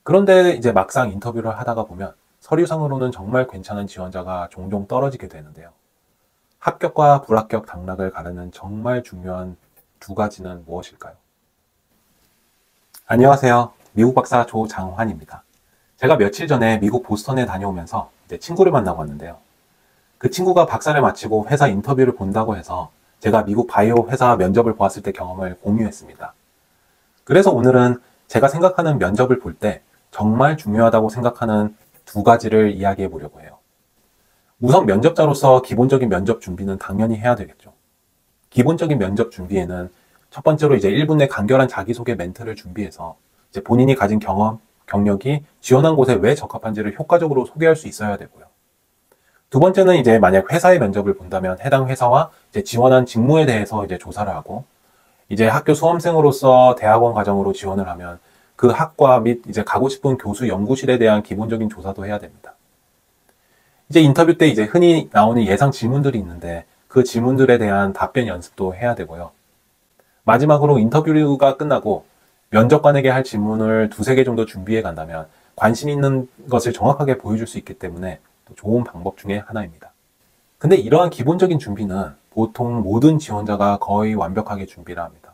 그런데 이제 막상 인터뷰를 하다가 보면 서류상으로는 정말 괜찮은 지원자가 종종 떨어지게 되는데요. 합격과 불합격 당락을 가르는 정말 중요한 두 가지는 무엇일까요? 안녕하세요. 미국 박사 조장환입니다. 제가 며칠 전에 미국 보스턴에 다녀오면서 이제 친구를 만나고 왔는데요. 그 친구가 박사를 마치고 회사 인터뷰를 본다고 해서 제가 미국 바이오 회사 면접을 보았을 때 경험을 공유했습니다. 그래서 오늘은 제가 생각하는 면접을 볼 때 정말 중요하다고 생각하는 두 가지를 이야기해 보려고 해요. 우선 면접자로서 기본적인 면접 준비는 당연히 해야 되겠죠. 기본적인 면접 준비에는 첫 번째로 이제 1분 내 간결한 자기소개 멘트를 준비해서 이제 본인이 가진 경험, 경력이 지원한 곳에 왜 적합한지를 효과적으로 소개할 수 있어야 되고요. 두 번째는 이제 만약 회사의 면접을 본다면 해당 회사와 이제 지원한 직무에 대해서 이제 조사를 하고 이제 학교 수험생으로서 대학원 과정으로 지원을 하면 그 학과 및 이제 가고 싶은 교수 연구실에 대한 기본적인 조사도 해야 됩니다. 이제 인터뷰 때 이제 흔히 나오는 예상 질문들이 있는데 그 질문들에 대한 답변 연습도 해야 되고요. 마지막으로 인터뷰가 끝나고 면접관에게 할 질문을 두세 개 정도 준비해 간다면 관심 있는 것을 정확하게 보여줄 수 있기 때문에 또 좋은 방법 중에 하나입니다. 근데 이러한 기본적인 준비는 보통 모든 지원자가 거의 완벽하게 준비를 합니다.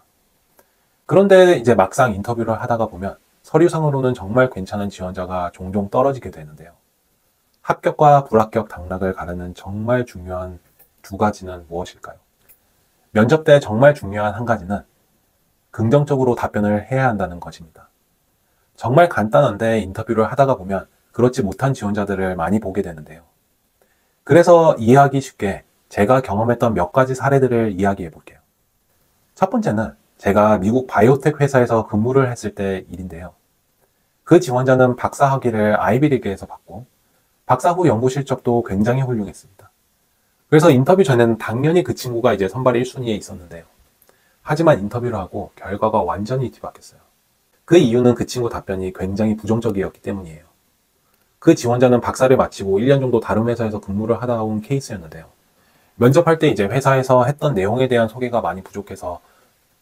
그런데 이제 막상 인터뷰를 하다가 보면 서류상으로는 정말 괜찮은 지원자가 종종 떨어지게 되는데요. 합격과 불합격 당락을 가르는 정말 중요한 두 가지는 무엇일까요? 면접 때 정말 중요한 한 가지는 긍정적으로 답변을 해야 한다는 것입니다. 정말 간단한데 인터뷰를 하다가 보면 그렇지 못한 지원자들을 많이 보게 되는데요. 그래서 이해하기 쉽게 제가 경험했던 몇 가지 사례들을 이야기해 볼게요. 첫 번째는 제가 미국 바이오텍 회사에서 근무를 했을 때 일인데요. 그 지원자는 박사 학위를 아이비리그에서 받고 박사 후 연구 실적도 굉장히 훌륭했습니다. 그래서 인터뷰 전에는 당연히 그 친구가 이제 선발 1순위에 있었는데요. 하지만 인터뷰를 하고 결과가 완전히 뒤바뀌었어요. 그 이유는 그 친구 답변이 굉장히 부정적이었기 때문이에요. 그 지원자는 박사를 마치고 1년 정도 다른 회사에서 근무를 하다 온 케이스였는데요. 면접할 때 이제 회사에서 했던 내용에 대한 소개가 많이 부족해서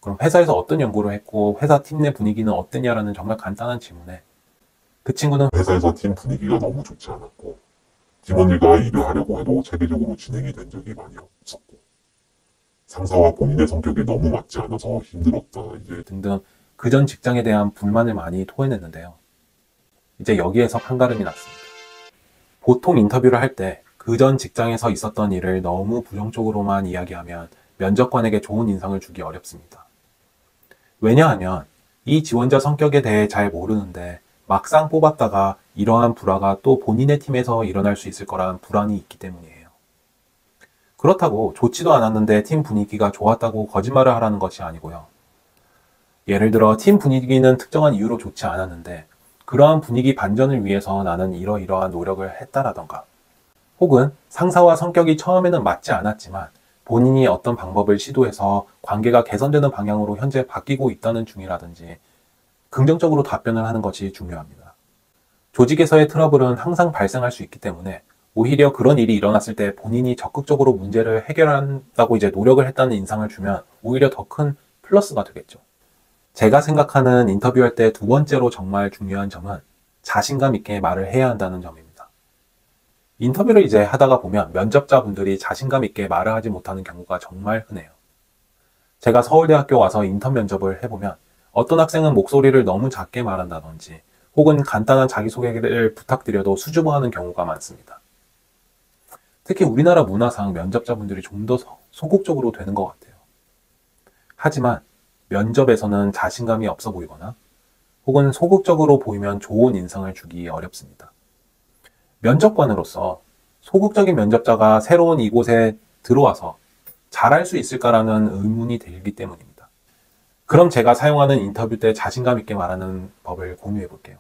그럼 회사에서 어떤 연구를 했고 회사 팀 내 분위기는 어땠냐라는 정말 간단한 질문에 그 친구는 회사에서 팀 분위기가 너무 좋지 않았고, 팀원들과 일을 하려고 해도 체계적으로 진행이 된 적이 많이 없었고, 상사와 본인의 성격이 너무 맞지 않아서 힘들었다, 이제 등등 그전 직장에 대한 불만을 많이 토해냈는데요. 이제 여기에서 판가름이 났습니다. 보통 인터뷰를 할 때 그전 직장에서 있었던 일을 너무 부정적으로만 이야기하면 면접관에게 좋은 인상을 주기 어렵습니다. 왜냐하면 이 지원자 성격에 대해 잘 모르는데 막상 뽑았다가 이러한 불화가 또 본인의 팀에서 일어날 수 있을 거란 불안이 있기 때문이에요. 그렇다고 좋지도 않았는데 팀 분위기가 좋았다고 거짓말을 하라는 것이 아니고요. 예를 들어 팀 분위기는 특정한 이유로 좋지 않았는데 그러한 분위기 반전을 위해서 나는 이러이러한 노력을 했다라던가 혹은 상사와 성격이 처음에는 맞지 않았지만 본인이 어떤 방법을 시도해서 관계가 개선되는 방향으로 현재 바뀌고 있다는 중이라든지 긍정적으로 답변을 하는 것이 중요합니다. 조직에서의 트러블은 항상 발생할 수 있기 때문에 오히려 그런 일이 일어났을 때 본인이 적극적으로 문제를 해결한다고 이제 노력을 했다는 인상을 주면 오히려 더 큰 플러스가 되겠죠. 제가 생각하는 인터뷰할 때 두 번째로 정말 중요한 점은 자신감 있게 말을 해야 한다는 점입니다. 인터뷰를 이제 하다가 보면 면접자분들이 자신감 있게 말을 하지 못하는 경우가 정말 흔해요. 제가 서울대학교 와서 인턴 면접을 해보면 어떤 학생은 목소리를 너무 작게 말한다든지 혹은 간단한 자기소개를 부탁드려도 수줍어하는 경우가 많습니다. 특히 우리나라 문화상 면접자분들이 좀 더 소극적으로 되는 것 같아요. 하지만 면접에서는 자신감이 없어 보이거나 혹은 소극적으로 보이면 좋은 인상을 주기 어렵습니다. 면접관으로서 소극적인 면접자가 새로운 이곳에 들어와서 잘할 수 있을까라는 의문이 들기 때문입니다. 그럼 제가 사용하는 인터뷰 때 자신감 있게 말하는 법을 공유해 볼게요.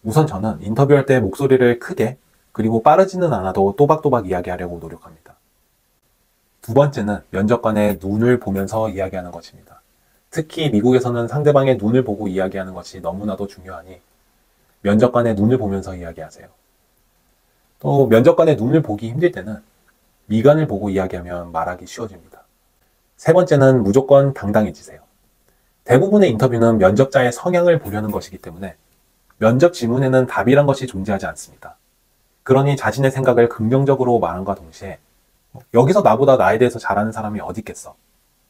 우선 저는 인터뷰할 때 목소리를 크게 그리고 빠르지는 않아도 또박또박 이야기하려고 노력합니다. 두 번째는 면접관의 눈을 보면서 이야기하는 것입니다. 특히 미국에서는 상대방의 눈을 보고 이야기하는 것이 너무나도 중요하니 면접관의 눈을 보면서 이야기하세요. 또 면접관의 눈을 보기 힘들 때는 미간을 보고 이야기하면 말하기 쉬워집니다. 세 번째는 무조건 당당해지세요. 대부분의 인터뷰는 면접자의 성향을 보려는 것이기 때문에 면접 질문에는 답이란 것이 존재하지 않습니다. 그러니 자신의 생각을 긍정적으로 말함과 동시에 여기서 나보다 나에 대해서 잘하는 사람이 어디 있겠어?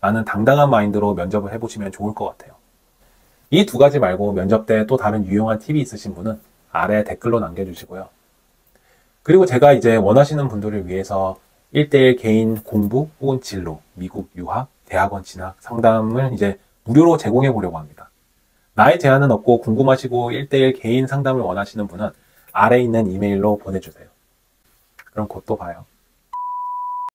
라는 당당한 마인드로 면접을 해보시면 좋을 것 같아요. 이 두 가지 말고 면접 때 또 다른 유용한 팁이 있으신 분은 아래 댓글로 남겨주시고요. 그리고 제가 이제 원하시는 분들을 위해서 1대1 개인 공부 혹은 진로, 미국 유학, 대학원 진학 상담을 이제 무료로 제공해 보려고 합니다. 나의 제한은 없고 궁금하시고 1대1 개인 상담을 원하시는 분은 아래에 있는 이메일로 보내주세요. 그럼 곧 또 봐요.